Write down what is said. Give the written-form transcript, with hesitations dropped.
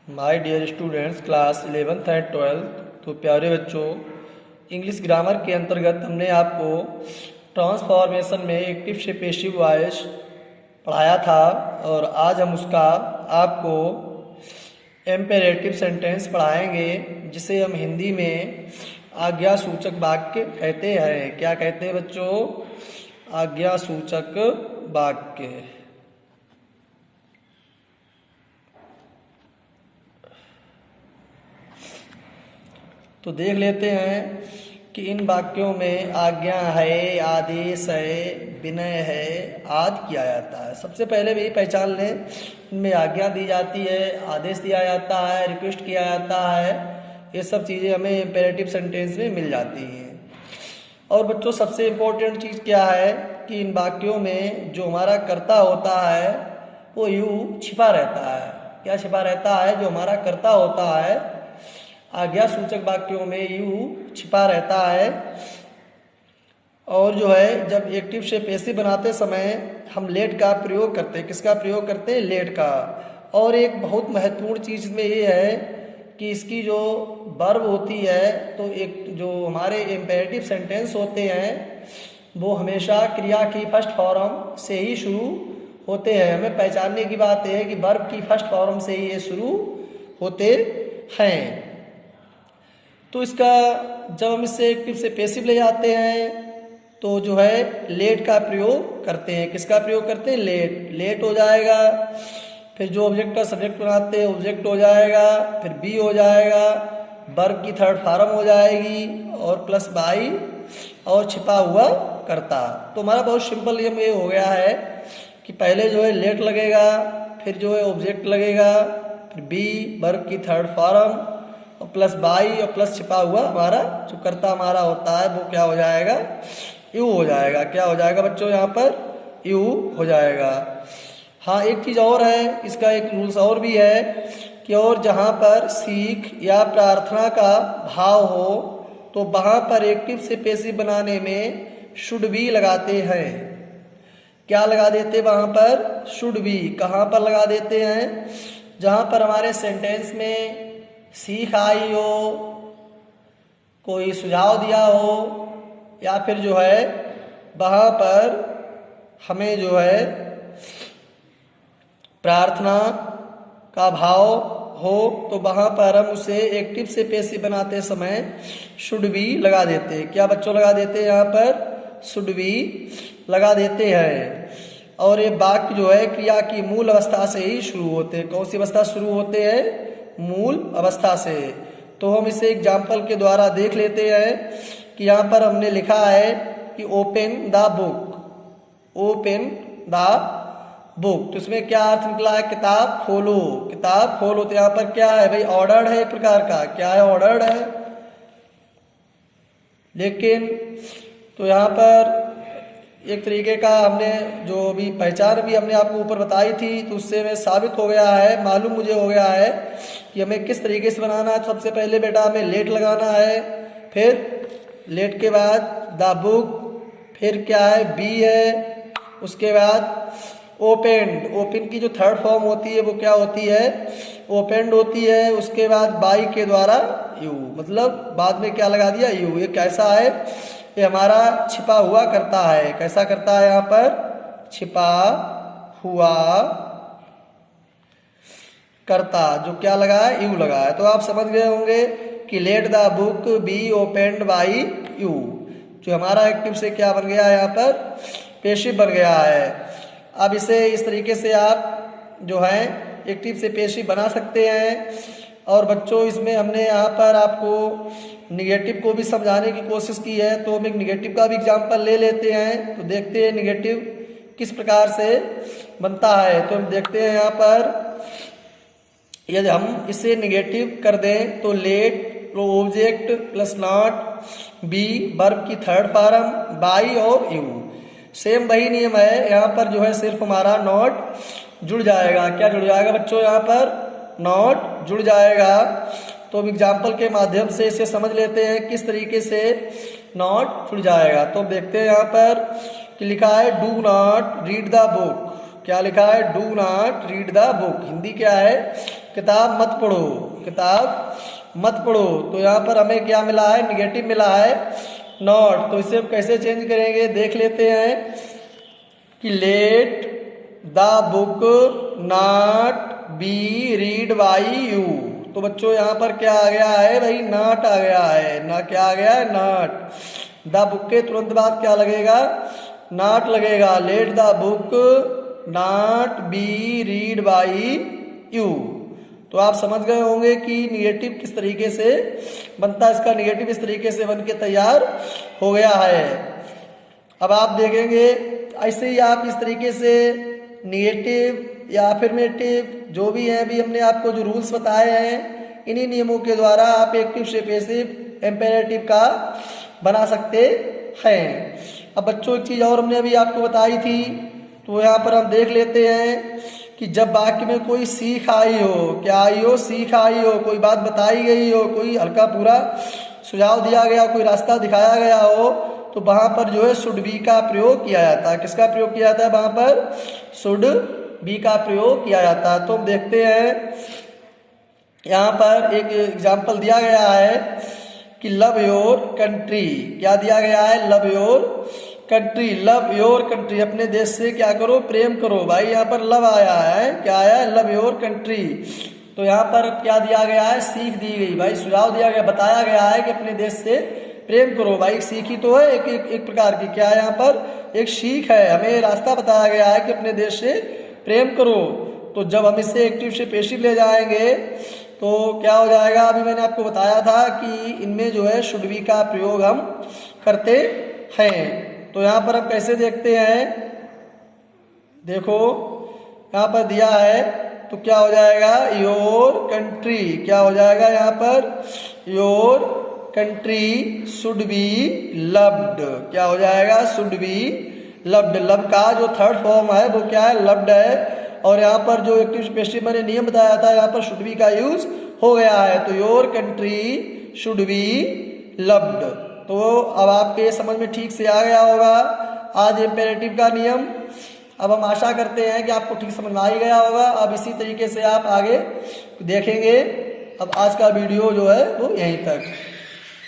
My dear students class 11th and 12th। तो प्यारे बच्चों, इंग्लिश ग्रामर के अंतर्गत हमने आपको ट्रांसफॉर्मेशन में एक्टिव से पैसिव वॉइस पढ़ाया था और आज हम उसका आपको इम्पेरेटिव सेंटेंस पढ़ाएंगे, जिसे हम हिंदी में आज्ञा सूचक वाक्य कहते हैं। क्या कहते हैं बच्चों? आज्ञा सूचक वाक्य। तो देख लेते हैं कि इन वाक्यों में आज्ञा है, आदेश है, विनय है, आदि किया जाता है। सबसे पहले भी पहचान लें, इनमें आज्ञा दी जाती है, आदेश दिया जाता है, रिक्वेस्ट किया जाता है। ये सब चीज़ें हमें इम्पेरेटिव सेंटेंस में मिल जाती हैं। और बच्चों, सबसे इम्पोर्टेंट चीज़ क्या है कि इन वाक्यों में जो हमारा कर्ता होता है वो यूँ छिपा रहता है। क्या छिपा रहता है? जो हमारा कर्ता होता है आज्ञा सूचक वाक्यों में यू छिपा रहता है। और जो है, जब एक्टिव से पैसिव बनाते समय हम लेट का प्रयोग करते हैं। किसका प्रयोग करते हैं? लेट का। और एक बहुत महत्वपूर्ण चीज़ में ये है कि इसकी जो वर्ब होती है, तो एक जो हमारे इम्पेरेटिव सेंटेंस होते हैं वो हमेशा क्रिया की फर्स्ट फॉर्म से ही शुरू होते हैं। हमें पहचानने की बात है कि वर्ब की फर्स्ट फॉर्म से ही ये शुरू होते हैं। तो इसका जब हम इससे एक्टिव से पैसिव ले जाते हैं तो जो है लेट का प्रयोग करते हैं। किसका प्रयोग करते हैं? लेट। लेट हो जाएगा, फिर जो ऑब्जेक्ट का सब्जेक्ट बनाते हैं ऑब्जेक्ट हो जाएगा, फिर बी हो जाएगा, वर्ब की थर्ड फॉर्म हो जाएगी और प्लस बाई और छिपा हुआ करता। तो हमारा बहुत सिंपल नियम ये हो गया है कि पहले जो है लेट लगेगा, फिर जो है ऑब्जेक्ट लगेगा, फिर बी वर्ब की थर्ड फॉर्म और प्लस बाई और प्लस छिपा हुआ हमारा जो कर्ता हमारा होता है वो क्या हो जाएगा? यू हो जाएगा। क्या हो जाएगा बच्चों? यहाँ पर यू हो जाएगा। हाँ, एक चीज़ और है, इसका एक रूल्स और भी है कि और जहाँ पर सीख या प्रार्थना का भाव हो तो वहाँ पर एक्टिव से पैसिव बनाने में शुड बी लगाते हैं। क्या लगा देते वहाँ पर? Should be. कहाँ पर लगा देते हैं? जहाँ पर हमारे सेंटेंस में सीख आई हो, कोई सुझाव दिया हो, या फिर जो है वहाँ पर हमें जो है प्रार्थना का भाव हो तो वहाँ पर हम उसे एक्टिव से पैसिव बनाते समय शुड बी लगा देते हैं। क्या बच्चों लगा देते हैं? यहाँ पर शुड बी लगा देते हैं। और ये वाक्य जो है क्रिया की मूल अवस्था से ही शुरू होते हैं। कौन सी अवस्था शुरू होते हैं? मूल अवस्था से। तो हम इसे एग्जाम्पल के द्वारा देख लेते हैं कि यहाँ पर हमने लिखा है कि open the book. Open the book, तो इसमें क्या अर्थ निकला है? किताब खोलो। किताब खोलो। तो यहाँ पर क्या है भाई? ऑर्डर्ड है एक प्रकार का। क्या है? ऑर्डर्ड है। लेकिन तो यहाँ पर एक तरीके का हमने जो भी पहचान भी हमने आपको ऊपर बताई थी, तो उससे में साबित हो गया है, मालूम मुझे हो गया है कि हमें किस तरीके से बनाना है। सबसे पहले बेटा हमें लेट लगाना है, फिर लेट के बाद द बुक, फिर क्या है? बी है, उसके बाद ओपेंड। ओपन की जो थर्ड फॉर्म होती है वो क्या होती है? ओपेंड होती है। उसके बाद बाई के द्वारा यू, मतलब बाद में क्या लगा दिया? यू। ये कैसा है? ये हमारा छिपा हुआ करता है। कैसा करता है? यहाँ पर छिपा हुआ करता। जो क्या लगा है? यू लगा है। तो आप समझ गए होंगे कि let the book be opened by you. जो हमारा एक्टिव से क्या बन गया है? यहाँ पर पैसिव बन गया है। अब इसे इस तरीके से आप जो है एक्टिव से पैसिव बना सकते हैं। और बच्चों, इसमें हमने यहाँ पर आपको निगेटिव को भी समझाने की कोशिश की है, तो हम एक निगेटिव का भी एग्जाम्पल ले लेते हैं। तो देखते हैं निगेटिव किस प्रकार से बनता है। तो हम देखते हैं यहाँ पर, यदि हम इसे निगेटिव कर दें तो let object plus not, be verb की थर्ड फॉर्म, बाई और यू। सेम वही नियम है। यहाँ पर जो है सिर्फ हमारा नॉट जुड़ जाएगा। क्या जुड़ जाएगा बच्चों? यहाँ पर नॉट जुड़ जाएगा। तो अब एग्जाम्पल के माध्यम से इसे समझ लेते हैं किस तरीके से नॉट जुड़ जाएगा। तो देखते हैं यहाँ पर कि लिखा है do not read the book. क्या लिखा है? Do not read the book. Hindi क्या है? किताब मत पढ़ो, किताब मत पढ़ो। तो यहाँ पर हमें क्या मिला है, निगेटिव मिला है नॉट। तो इसे कैसे चेंज करेंगे देख लेते हैं कि let the book not be read by you. तो बच्चों यहाँ पर क्या आ गया है भाई, नॉट आ गया है ना, क्या आ गया है नॉट। द बुक के तुरंत बाद क्या लगेगा, नॉट लगेगा। Let the book not be read by you. तो आप समझ गए होंगे कि निगेटिव किस तरीके से बनता है, इसका निगेटिव इस तरीके से बन के तैयार हो गया है। अब आप देखेंगे ऐसे ही आप इस तरीके से निगेटिव या अफर्मेटिव जो भी है, अभी हमने आपको जो रूल्स बताए हैं, इन्हीं नियमों के द्वारा आप एक्टिव से पैसिव इम्पेरेटिव का बना सकते हैं। अब बच्चों एक चीज़ और हमने अभी आपको बताई थी, तो यहाँ पर हम देख लेते हैं कि जब वाक्य में कोई सीख आई हो, क्या आई हो, सीख आई हो, कोई बात बताई गई हो, कोई हल्का पूरा सुझाव दिया गया, कोई रास्ता दिखाया गया हो, तो वहाँ पर जो है शुड बी का प्रयोग किया जाता है। किसका प्रयोग किया जाता है, वहाँ पर शुड बी का प्रयोग किया जाता है। तो हम देखते हैं यहाँ पर एक एग्जाम्पल दिया गया है कि लव योर कंट्री। क्या दिया गया है, love your country. Love your country, अपने देश से क्या करो, प्रेम करो। भाई यहाँ पर लव आया है, क्या आया है, लव योर कंट्री। तो यहाँ पर क्या दिया गया है, सीख दी गई। भाई सुझाव दिया गया, बताया गया है कि अपने देश से प्रेम करो। भाई सीखी तो है एक प्रकार की, क्या है यहाँ पर, एक सीख है। हमें रास्ता बताया गया है कि अपने देश से प्रेम करो। तो जब हम इसे एक्टिव से पैसिव ले जाएंगे तो क्या हो जाएगा, अभी मैंने आपको बताया था कि इनमें जो है शुड बी का प्रयोग हम करते हैं। तो यहाँ पर हम कैसे देखते हैं, देखो यहाँ पर दिया है, तो क्या हो जाएगा, योर कंट्री। क्या हो जाएगा यहाँ पर, your country should be loved. क्या हो जाएगा, शुड बी लव्ड। लव का जो थर्ड फॉर्म है वो क्या है, लव्ड है। और यहाँ पर जो एक्टिव पैसिव मैंने नियम बताया था, यहाँ पर शुड बी का यूज हो गया है। तो your country should be loved. तो अब आपके समझ में ठीक से आ गया होगा आज इम्पेरेटिव का नियम। अब हम आशा करते हैं कि आपको ठीक समझ में आ ही गया होगा। अब इसी तरीके से आप आगे देखेंगे। अब आज का वीडियो जो है वो यहीं तक।